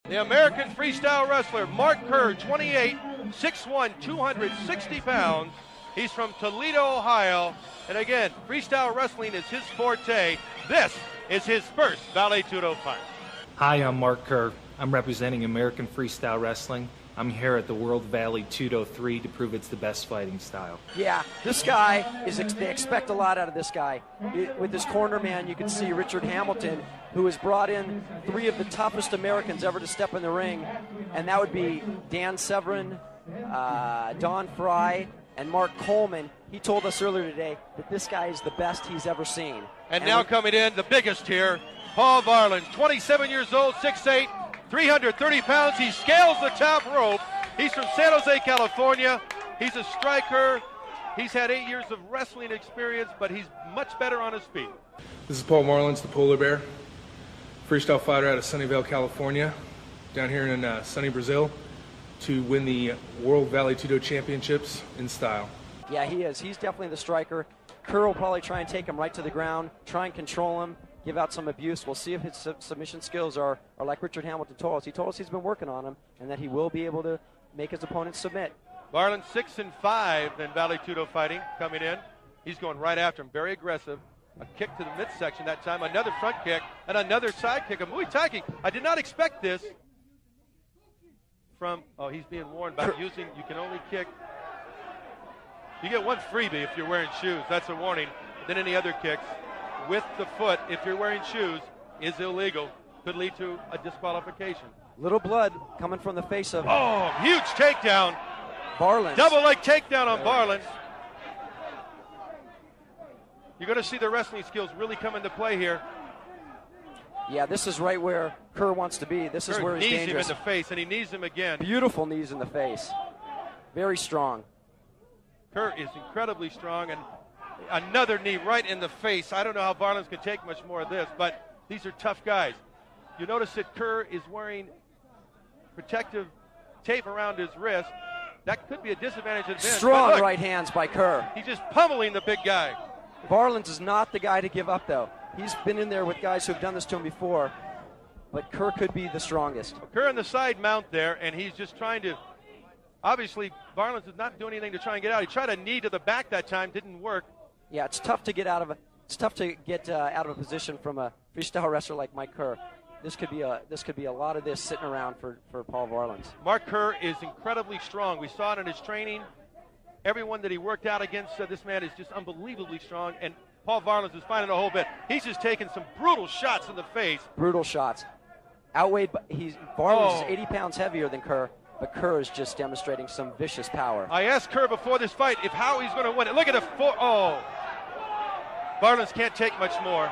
The American freestyle wrestler, Mark Kerr, 28, 6'1", 260 pounds. He's from Toledo, Ohio. And again, freestyle wrestling is his forte. This is his first Vale Tudo fight. Hi, I'm Mark Kerr. I'm representing American Freestyle Wrestling. I'm here at the World Valley Tudo 3 to prove it's the best fighting style. Yeah, this guy, they expect a lot out of this guy. With his corner man, you can see Richard Hamilton, who has brought in 3 of the toughest Americans ever to step in the ring, and that would be Dan Severin, Don Fry, and Mark Coleman. He told us earlier today that this guy is the best he's ever seen. And now coming in, the biggest here, Paul Varlins, 27 years old, 6'8", 330 pounds. He scales the top rope. He's from San Jose, California. He's a striker. He's had 8 years of wrestling experience, but he's much better on his feet. This is Paul Varlins, the polar bear, freestyle fighter out of Sunnyvale, California, down here in sunny Brazil, to win the World Valley Tudo Championships in style. Yeah, he is. He's definitely the striker. Kerr will probably try and take him right to the ground, try and control him, give out some abuse. We'll see if his submission skills are like Richard Hamilton told us. He told us he's been working on them and that he will be able to make his opponent submit. Varlins 6-5 in Vale Tudo fighting coming in. He's going right after him, very aggressive. A kick to the midsection that time, another front kick, and another side kick, a Muay Thai kick. I did not expect this from, he's being warned about using, you can only kick. You get one freebie if you're wearing shoes, that's a warning. Then any other kicks with the foot, if you're wearing shoes, is illegal. Could lead to a disqualification. Little blood coming from the face of... Oh, huge takedown. Varlins. Double leg takedown on Varlins. You're going to see the wrestling skills really come into play here. Yeah, this is right where Kerr wants to be. This is where he's dangerous. Knees him in the face, and he knees him again. Beautiful knees in the face. Very strong. Kerr is incredibly strong, and another knee right in the face. I don't know how Varlins can take much more of this, but these are tough guys. You notice that Kerr is wearing protective tape around his wrist. That could be a disadvantage at the end. Strong right hands by Kerr. He's just pummeling the big guy. Varlins is not the guy to give up, though. He's been in there with guys who've done this to him before, but Kerr could be the strongest. Kerr in the side mount there, and he's just trying to, obviously, Varlins is not doing anything to try and get out. He tried a knee to the back that time, didn't work. Yeah, it's tough to get out of out of a position from a freestyle wrestler like Mike Kerr. This could be a lot of this sitting around for Paul Varlins. Mark Kerr is incredibly strong. We saw it in his training. Everyone that he worked out against, this man is just unbelievably strong. And Paul Varlins is finding a whole bit. He's just taking some brutal shots in the face. Brutal shots. Outweighed, Varlins is 80 pounds heavier than Kerr, but Kerr is just demonstrating some vicious power. I asked Kerr before this fight how he's going to win it. Look at the Varlins can't take much more.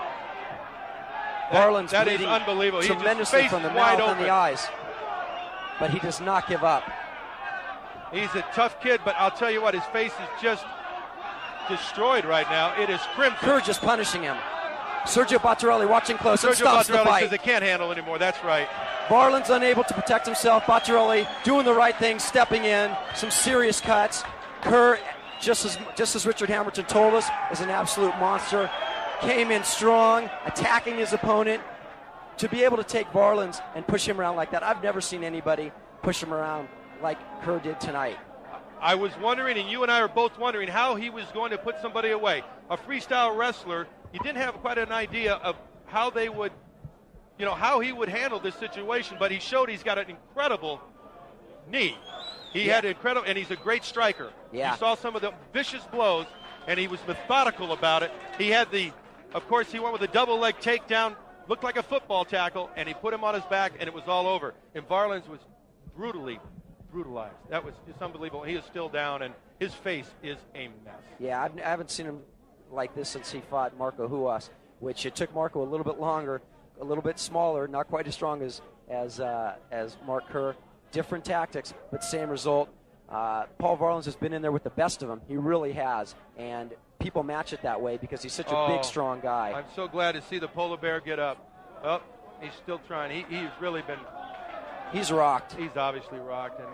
Varlins that is unbelievable. Tremendously from the mouth and the eyes, but he does not give up. He's a tough kid, but I'll tell you what, his face is just destroyed right now. It is crimson. Kerr just punishing him. Sergio Bottarelli watching close and Sergio stops the Bottarelli fight. says they can't handle anymore. That's right. Varlins unable to protect himself. Bottarelli doing the right thing, stepping in. Some serious cuts. Kerr, just as Richard Hamilton told us, is an absolute monster. Came in strong, attacking his opponent. To be able to take Varlins and push him around like that, I've never seen anybody push him around like Kerr did tonight. I was wondering, and you and I are both wondering, how he was going to put somebody away. A freestyle wrestler, you didn't have quite an idea of how they would, how he would handle this situation, but he showed he's got an incredible knee. He had incredible, and he's a great striker. Yeah. You saw some of the vicious blows, and he was methodical about it. He had of course, he went with a double leg takedown, looked like a football tackle, and he put him on his back, and it was all over. And Varlins was brutally brutalized. That was just unbelievable. He is still down, and his face is a mess. Yeah, I haven't seen him like this since he fought Marco Huas, which it took Marco a little bit longer, a little bit smaller, not quite as strong as Mark Kerr. Different tactics, but same result. Paul Varlins has been in there with the best of them. He really has, and people match it that way because he's such a big, strong guy. I'm so glad to see the polar bear get up. Oh, he's still trying. He's really been... He's rocked. He's obviously rocked, and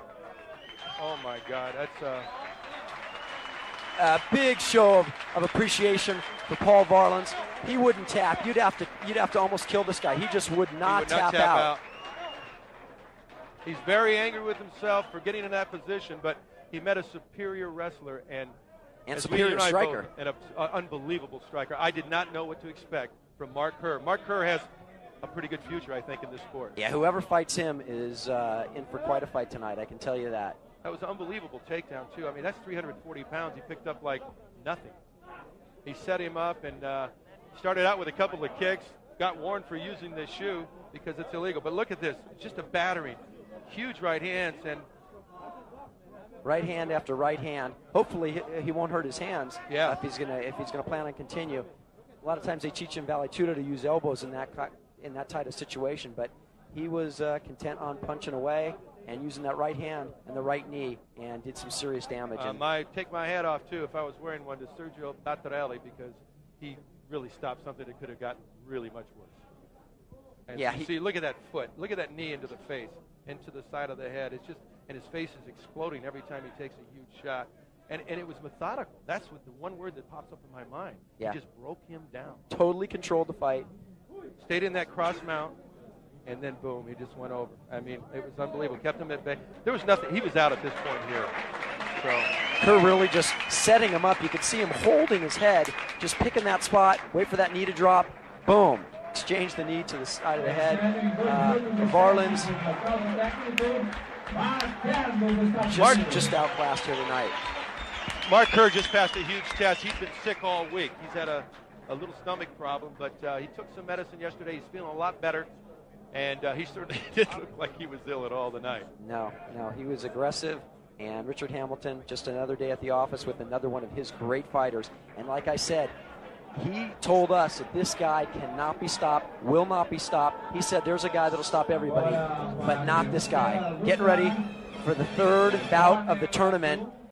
oh my God, that's a big show of appreciation for Paul Varlins. He wouldn't tap. You'd have to almost kill this guy. He just would not tap out. He's very angry with himself for getting in that position, but he met a superior wrestler and superior striker. And an unbelievable striker. I did not know what to expect from Mark Kerr. Mark Kerr has a pretty good future, I think, in this sport. Yeah, whoever fights him is in for quite a fight tonight, I can tell you that. That was an unbelievable takedown, too. I mean, that's 340 pounds. He picked up like nothing. He set him up and started out with a couple of kicks, got warned for using the shoe because it's illegal. But look at this. It's just a battering. Huge right hands. And right hand after right hand. Hopefully he won't hurt his hands. Yeah. If he's gonna plan on continue. A lot of times they teach him Valley Tudo to use elbows in that type of situation, but he was content on punching away and using that right hand and the right knee, and did some serious damage. Take my hat off too if I was wearing one to Sergio Battarelli, because he really stopped something that could have gotten really much worse. And yeah. See, look at that foot. Look at that knee into the face, into the side of the head. It's just, and his face is exploding every time he takes a huge shot. And it was methodical. That's what the one word that pops up in my mind. Yeah. He just broke him down. Totally controlled the fight. Stayed in that cross mount, and then boom, he just went over. I mean, it was unbelievable. Kept him at bay. There was nothing. He was out at this point here. So Kerr really just setting him up. You could see him holding his head, just picking that spot, wait for that knee to drop, boom. Exchange the knee to the side of the head. Varlins just outclassed here tonight. Mark Kerr just passed a huge test. He's been sick all week. He's had a little stomach problem, but he took some medicine yesterday. He's feeling a lot better, and he certainly didn't look like he was ill at all tonight. No, he was aggressive, and Richard Hamilton, just another day at the office with another one of his great fighters. And like I said, he told us that this guy cannot be stopped, will not be stopped. He said there's a guy that'll stop everybody, but not this guy. Get ready for the third bout of the tournament.